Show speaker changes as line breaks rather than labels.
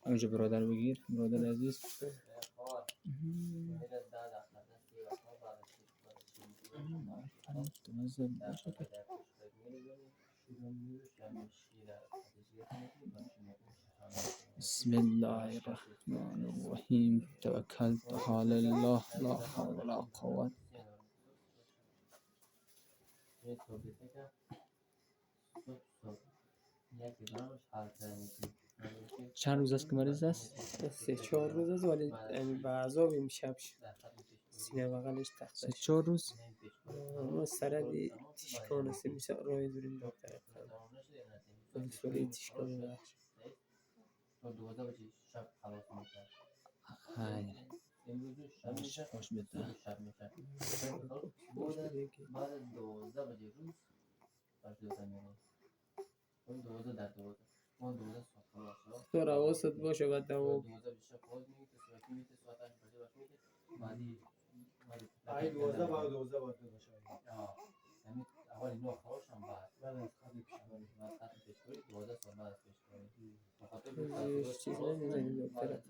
همینجا برادر بگیر، برادر عزیز. بسم الله الرحمن الرحیم. توکلت علی الله لا حول ولا قوة. چند روز است که مریض است؟
3-4 روز است، ولی به عذاب امشب سینه بغلش تخته
3-4 روز.
ما سردی تشکان است، میشه رای دوریم دکتر ولی سولی تشکان بخش
های خوش بده.
تو حواست باشه بعد دوام
ای 12 باید 12 باید باشه. اولی نو خواهشم بعد از خواهی پیشنهاد 12 سال بعد از پیشنهاد
چیز نمیزنیم دکتر